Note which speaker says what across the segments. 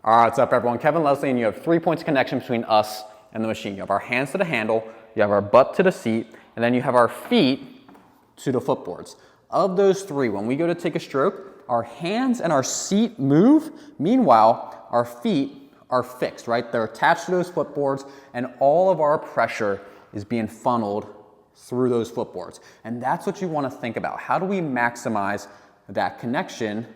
Speaker 1: All right, what's up everyone? Kevin Leslie, and you have 3 points of connection between us and the machine. You have our hands to the handle, you have our butt to the seat, and then you have our feet to the footboards. Of those three, when we go to take a stroke, our hands and our seat move. Meanwhile, our feet are fixed, right? They're attached to those footboards, and all of our pressure is being funneled through those footboards. And that's what you want to think about. How do we maximize that connection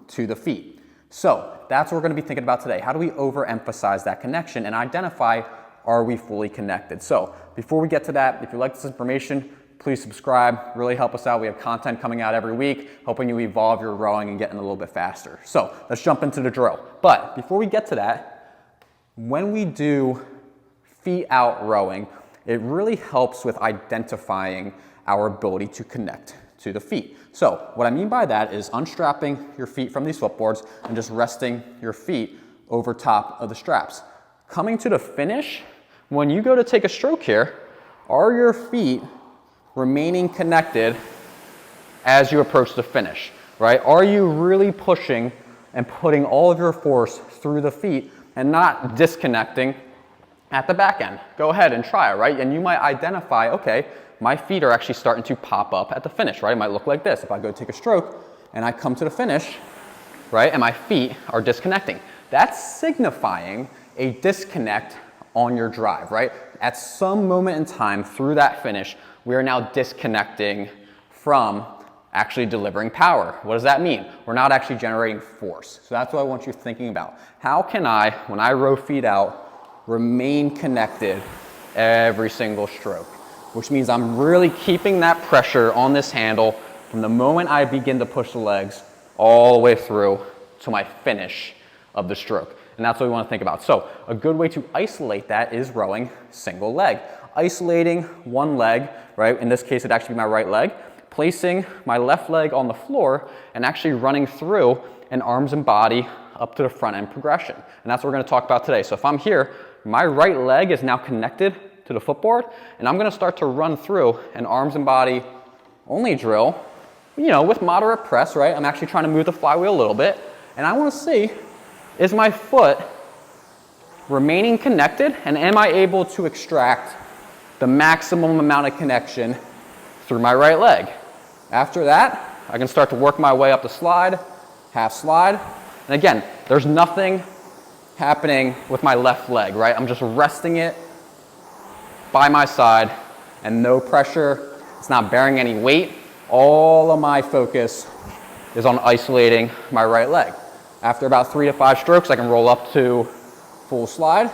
Speaker 1: to the feet? So that's what we're going to be thinking about today. How do we overemphasize that connection and identify, are we fully connected? So before we get to that, if you like this information, please subscribe, really help us out. We have content coming out every week, helping you evolve your rowing and getting a little bit faster. So let's jump into the drill. But before we get to that, when we do feet out rowing, it really helps with identifying our ability to connect to the feet. So what I mean by that is unstrapping your feet from these footboards and just resting your feet over top of the straps. Coming to the finish, when you go to take a stroke here, are your feet remaining connected as you approach the finish, right? Are you really pushing and putting all of your force through the feet and not disconnecting at the back end? Go ahead and try it, right? And you might identify, okay, my feet are actually starting to pop up at the finish, right? It might look like this. If I go take a stroke and I come to the finish, right, and my feet are disconnecting. That's signifying a disconnect on your drive, right? At some moment in time through that finish, we are now disconnecting from actually delivering power. What does that mean? We're not actually generating force. So that's what I want you thinking about. How can I, when I row feet out, remain connected every single stroke? Which means I'm really keeping that pressure on this handle from the moment I begin to push the legs all the way through to my finish of the stroke. And that's what we want to think about. So a good way to isolate that is rowing single leg. Isolating one leg, right? In this case, it'd actually be my right leg. Placing my left leg on the floor and actually running through an arms and body up to the front end progression. And that's what we're going to talk about today. So if I'm here, my right leg is now connected to the footboard, and I'm going to start to run through an arms and body only drill, you know, with moderate press, right? I'm actually trying to move the flywheel a little bit, and I want to see, is my foot remaining connected, and am I able to extract the maximum amount of connection through my right leg? After that, I can start to work my way up the slide, half slide, and again, there's nothing happening with my left leg, right? I'm just resting it by my side and no pressure. It's not bearing any weight. All of my focus is on isolating my right leg. After about 3 to 5 strokes, I can roll up to full slide.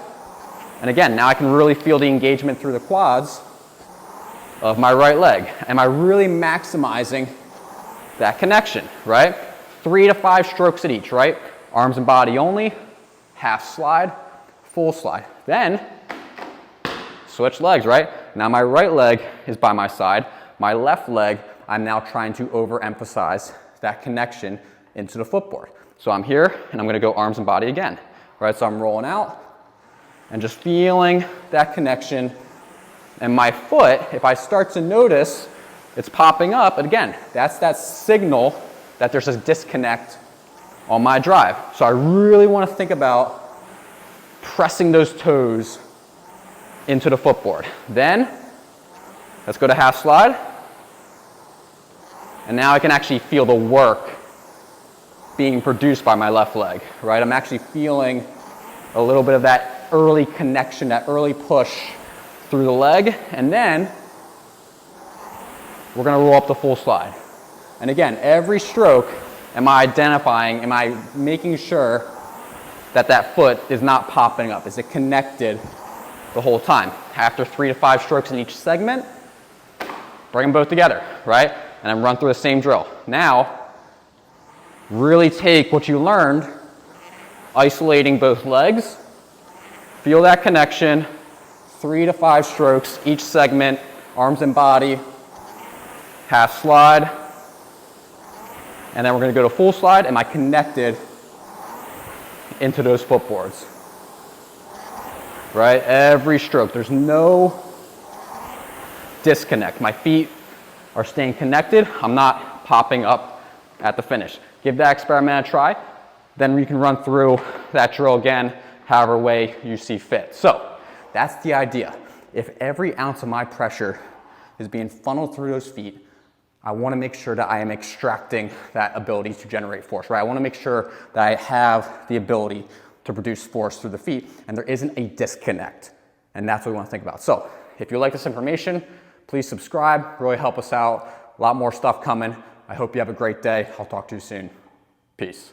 Speaker 1: And again, now I can really feel the engagement through the quads of my right leg. Am I really maximizing that connection, right? 3 to 5 strokes at each, right? Arms and body only, half slide, full slide. Then switch legs, right? Now my right leg is by my side. My left leg, I'm now trying to overemphasize that connection into the footboard. So I'm here and I'm going to go arms and body again, right? So I'm rolling out and just feeling that connection. And my foot, if I start to notice it's popping up, and again, that's that signal that there's a disconnect on my drive. So I really want to think about pressing those toes into the footboard. Then, let's go to half slide. And now I can actually feel the work being produced by my left leg, right? I'm actually feeling a little bit of that early connection, that early push through the leg. And then, we're gonna roll up the full slide. And again, every stroke, am I identifying, am I making sure that that foot is not popping up? Is it connected the whole time? After 3 to 5 strokes in each segment, bring them both together, right? And then run through the same drill. Now, really take what you learned, isolating both legs, feel that connection, 3 to 5 strokes each segment, arms and body, half slide, and then we're going to go to full slide. Am I connected into those footboards? Right? Every stroke. There's no disconnect. My feet are staying connected. I'm not popping up at the finish. Give that experiment a try. then you can run through that drill again, however way you see fit. So that's the idea. If every ounce of my pressure is being funneled through those feet, I want to make sure that I am extracting that ability to generate force, right? I want to make sure that I have the ability to produce force through the feet and there isn't a disconnect. And that's what we want to think about. So if you like this information, please subscribe, really help us out. A lot more stuff coming. I hope you have a great day. I'll talk to you soon. Peace.